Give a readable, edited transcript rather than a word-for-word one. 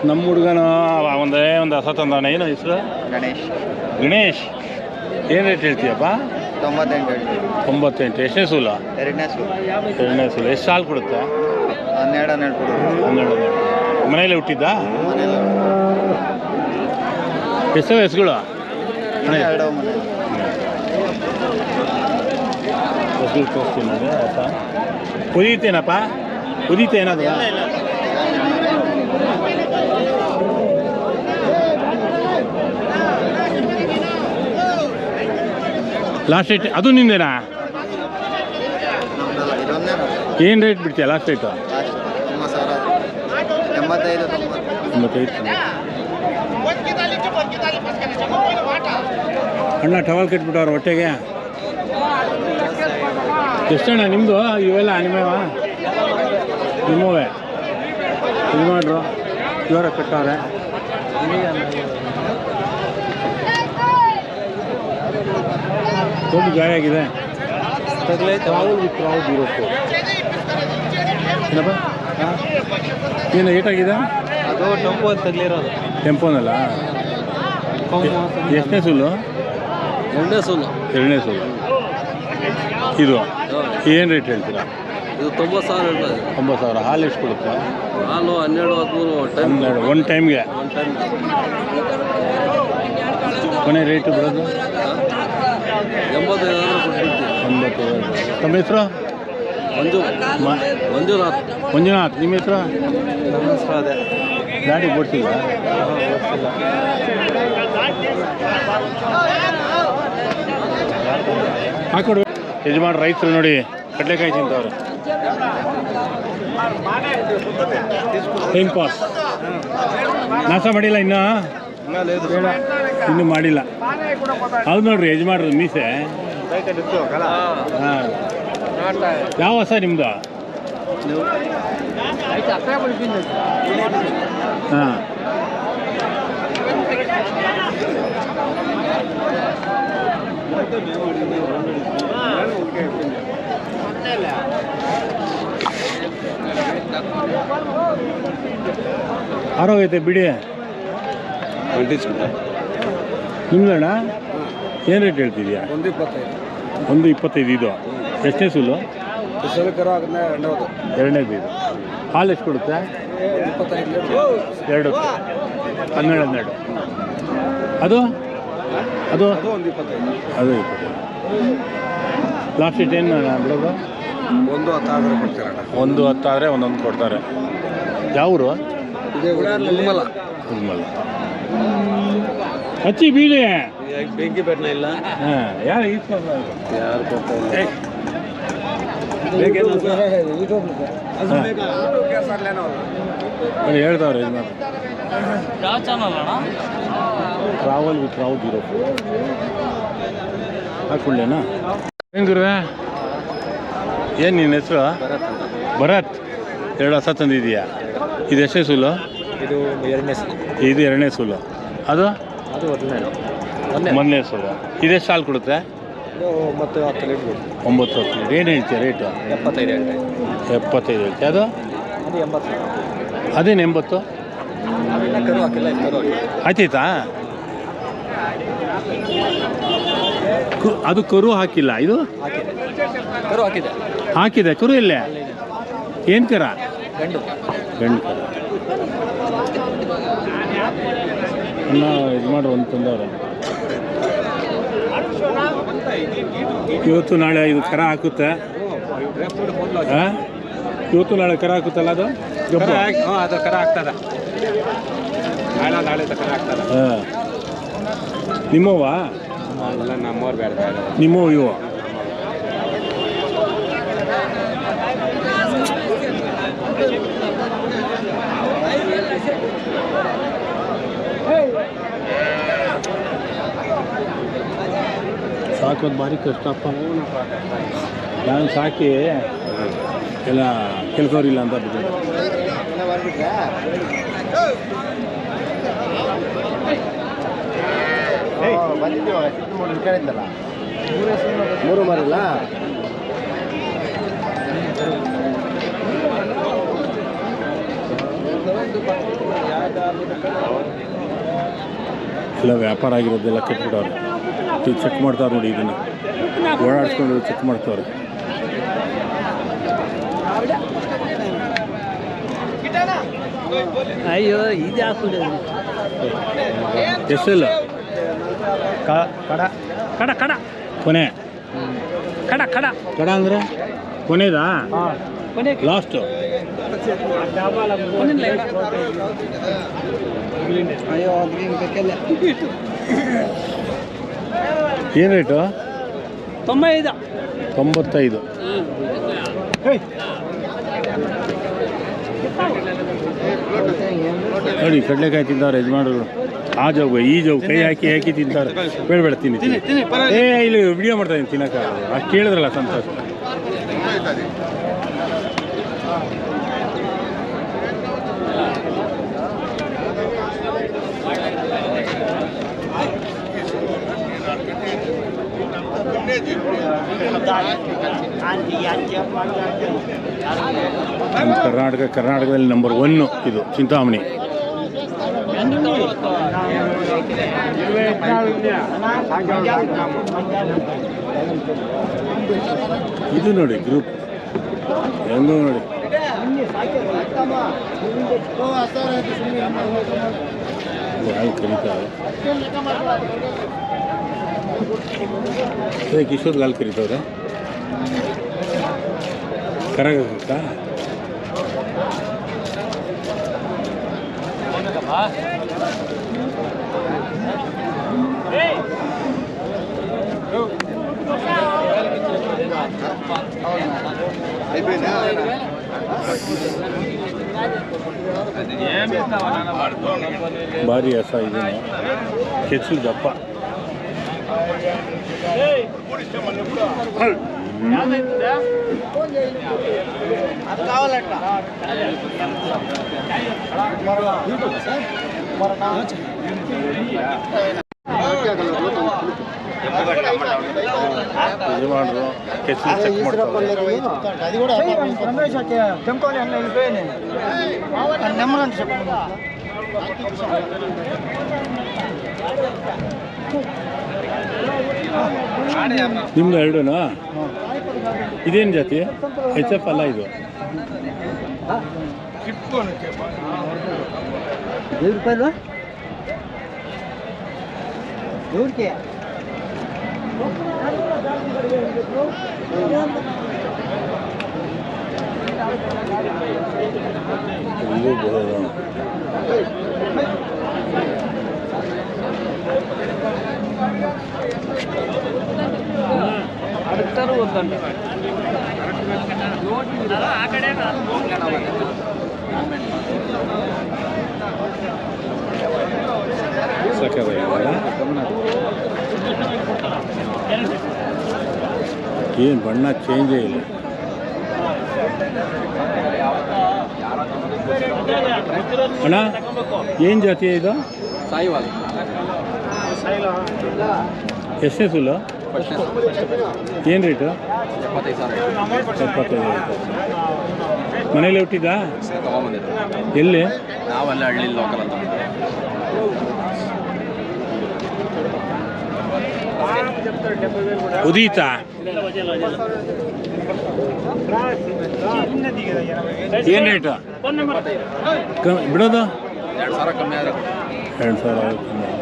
ನಮ್ಮ ಹುಡುಗನ ಒಂದು ಹಸ ತಂದವನ. ಏನು ಹೆಸರು? ಗಣೇಶ್. ಏನು ರೇಟ್ ಹೇಳ್ತೀಯಪ್ಪ? 98. ಎಷ್ಟನೇ ಸೂಲು? ಎರಡನೇ ಸೂಲು. ಎಷ್ಟು ಹಾಲು ಕೊಡುತ್ತೆ? 12. ಮನೆಯಲ್ಲೇ ಹುಟ್ಟಿದ್ದ? ಎಷ್ಟು ಹೆಸ್ಗಳು? ಹೆಸ್ಗಳು ತೋರಿಸ್ತೀನಿ ನೋಡಿ. ಆಯ್ತಾ, ಕುದೀತೇನಪ್ಪ? ಕುದೀತೇನದು? ಲಾಸ್ಟ್ ರೇಟ್ ಅದು ನಿಂದೇನಾ? ಏನು ರೇಟ್ ಬಿಡ್ತೀಯ ಲಾಸ್ಟ್ ರೇಟು? 85. ಅಣ್ಣ ಟವಲ್ ಕಟ್ಬಿಟ್ಟವ್ರು ಹೊಟ್ಟೆಗೆ. ಎಷ್ಟಣ್ಣ ನಿಮ್ಮದು? ಇವೆಲ್ಲ ನಿಮ್ಮವ? ನಿಮ್ಮವೇ ಇದು ಮಾಡ್ರು ಇವರ ಕಟ್ಟವ್ರೆ. ದೊಡ್ಡ ಗಾಯ ಆಗಿದೆ. ಏನಪ್ಪ ಏನು ಏಟಾಗಿದೆ? ಅದು ಟೆಂಪೋ ತಗಲಿರೋದು. ಟೆಂಪೋನಲ್ಲ? ಎಷ್ಟನೇ ಸೂಲು? ಎರಡನೇ ಸೂಲು. ಇದು ಏನು ರೇಟ್ ಹೇಳ್ತೀರಾ? ಇದು 90,000 ಹೇಳ್ತಾರೆ. 90,000. ಹಾಲು ಎಷ್ಟು ಕೊಡುತ್ತೆ? ಹಾಲು 12-13 ಒನ್ ಟೈಮ್ಗೆ. ಕೊನೆ ರೇಟು ಬಿಡೋದು? 85,000 ತಮ್ಮ ಹೆಸರು? ಮಂಜುನಾಥ್. ನಿಮ್ಮ ಹೆಸರು? ನನ್ನ ಹೆಸರು ಅದೇ. ಗಾಡಿ ಕೊಡ್ತಿಲ್ಲ? ಹಾಕೊಡು. ಯಜಮಾನ್ ರೈತರು ನೋಡಿ ಕಡಲೆಕಾಯಿ ತಿಂತವ್ರೆ. Time pass. ನಾಶ ಮಾಡಿಲ್ಲ ಇನ್ನೂ ಮಾಡಿಲ್ಲ. ಹೌದು ನೋಡ್ರಿ ಯಜಮಾನ್ರು ಮೀಸೆ. ಹಾಂ, ಯಾವ ಹೊಸ ನಿಮ್ಮದು? ಹಾಂ, ಆರೋಗೈತೆ ಬಿಡಿ. ನಿಮ್ದಣ್ಣ ಏನು ರೇಟ್ ಹೇಳ್ತಿದ್ಯಾ? 125. ಇದು ಎಷ್ಟನೇ ಸೂಲು? ಎರಡನೇದು. ಇದು ಹಾಲು ಎಷ್ಟು ಕೊಡುತ್ತೆ? 2. 12. ಅದು 25. ಲಾಸ್ಟ್ ಡೇಟ್ ಏನು ಬಿಡೋದು? 110 ಆದರೆ ಒಂದೊಂದು ಕೊಡ್ತಾರೆ. ಯಾವ ಊರು? ಉಜ್ಮಲ. ಹಚ್ಚಿ ಬೀಳಿ ಬೆಂಕಿ ಬೆಟ್ಟನ ಇಲ್ಲ. ಹಾಂ, ಯಾರು ಹೇಳ್ತಾವ್ರೆ ಇದು ಮಾಡಿ. Travel with Rao 04 ಹಾಕೊಳ್ಳೇನಾ? ಏನು ಗುರುವೆ? ಏನು ನಿನ್ನ ಹೆಸರು? ಭರತ್. 2 ಹೊಸ ತಂದಿದೀಯಾ? ಇದು ಎಷ್ಟನೇ ಸೂಲು? ಇದು ಎರಡನೇ ಸೂಲು. ಅದು ಮೊದಲನೇ ಸೂಲು. ಇದೆಷ್ಟು ಹಾಲು ಕೊಡುತ್ತೆ? 9-10 ಲೀಟ್ರ್. 9-10 ಲೀಟ್ರ್. ಏನು ಹೇಳ್ತೀಯ ರೇಟು? 75 ಹೇಳ್ತೀಯ. ಅದು ಅದೇನು 80? ಆಯ್ತಾಯ್ತಾ? ಅದು ಕರು ಹಾಕಿಲ್ಲ. ಇದು ಹಾಕಿದೆ. ಕರು ಇಲ್ಲೇ? ಏನು ಕರ? ಗಂಡು ಕರ. ಅನ್ನ ಇದು ಮಾಡ್ರು ಅಂತ ತಂದವ್ರೆ. ಇವತ್ತು ನಾಳೆ ಇದು ಕರ ಹಾಕುತ್ತೆ. ಇವತ್ತು ನಾಳೆ ಕರ ಹಾಕುತ್ತಲ್ಲ ಅದು? ಅದು ಕರ ಆಗ್ತದೆ. ನಾಳೆ ಕರ ಆಗ್ತದೆ. ಹಾಂ, ನಿಮ್ಮವ? ನಮ್ಮವ್ರು ಬೇಡ. ನಿಮ್ಮವು ಇವು? ಸಾಕೋದು ಭಾರಿ ಕಷ್ಟಪ್ಪ. ನಾನು ಸಾಕಿ ಎಲ್ಲ ಕೆಲಸವ್ರಿಲ್ಲ ಅಂತ ಬಿಟ್ಟು ಮೂರು ಮಾರಿಲ್ಲ. ಎಲ್ಲ ವ್ಯಾಪಾರ ಆಗಿರೋದೆಲ್ಲ ಕಟ್ಬಿಟ್ಟವ್ರೆ. ಚೆಕ್ ಮಾಡ್ತಾರೆ ನೋಡಿ, ಇದನ್ನು ಓಡಾಡಿಸ್ಕೊಂಡು ಚೆಕ್ ಮಾಡ್ತವ್ರೆ. ಅಯ್ಯೋ ಇದು ಹಾಕಿಲ್ಲ ಎಷ್ಟೆಲ್ಲ ಕಡ ಕಡ ಕಡ ಕೊನೆ ಕಡ ಕಡ ಕಡ ಅಂದರೆ ಕೊನೆದಾ ಕೊನೆ ಲಾಸ್ಟು? ಅಯ್ಯೋ ಏನು ರೇಟು? 95. ನೋಡಿ ಕಡಲೆಕಾಯಿ ತಿಂತಾರೆ ಯಜಮಾನರು. ಆ ಜೋಗು ಈ ಜೋಗು ಕೈ ಹಾಕಿ ಹಾಕಿ ತಿಂತಾರೆ. ಬೇಡ ತಿನ್ನಿ ಇಲ್ಲಿ ವಿಡಿಯೋ ಮಾಡ್ತಾ ಇದ್ದೀನಿ, ತಿನ್ನೋಕ್ಕಾಗಲ್ಲ. ಅಷ್ಟು ಕೇಳಿದ್ರಲ್ಲ ಸಂತೋಷ. ಕರ್ನಾಟಕದಲ್ಲಿ ನಂಬರ್ 1 ಇದು ಚಿಂತಾಮಣಿ. ಇದು ನೋಡಿ ಗ್ರೂಪ್ ಹೆಂಗೋ ನೋಡಿ. ಹಾಲು ಕರೀತಾರೆ. ಕಿಶೋರ್ಗೆ ಹಾಲು ಕರೀತವ್ರೆ. ಕರಗುತ್ತಾ? ಭಾರಿ ಹಸ ಇದೆ, ಕೆಚ್ಚಲು ದಪ್ಪ. ಯಜಮಾನರು ಕೆಚ್ಚಲು ಚೆಕ್ ಮಾಡ್ತಾರೆ. ನಿಮ್ದು 2ನಾ? ಇದೇನು ಜಾತಿ? HF ಅಲ್ಲ ಇದು. ಏನು ಬಣ್ಣ ಚೇಂಜೇ ಇಲ್ಲ. ಅಣ್ಣ ಏನು ಜಾತಿ ಇದು? ಸಾಯಿವಾಲ್. ಎಷ್ಟನೇ ಸುಲು? ಏನು ರೇಟು? 75,000. ಮನೇಲಿ ಹುಟ್ಟಿದ್ದಾ? ತಗೊಂಬಂದಿದ್ದು ಎಲ್ಲಿ? ನಾವಲ್ಲ, ಹಳ್ಳಿ ಲೋಕಲ್ ಅಂತ. ಉದೀತಾ? ಏನು ರೇಟು ಬಿಡೋದು? 2,000 ಕಮ್ಮಿ ಆದರೆ 2,000 ಆಗುತ್ತೆ.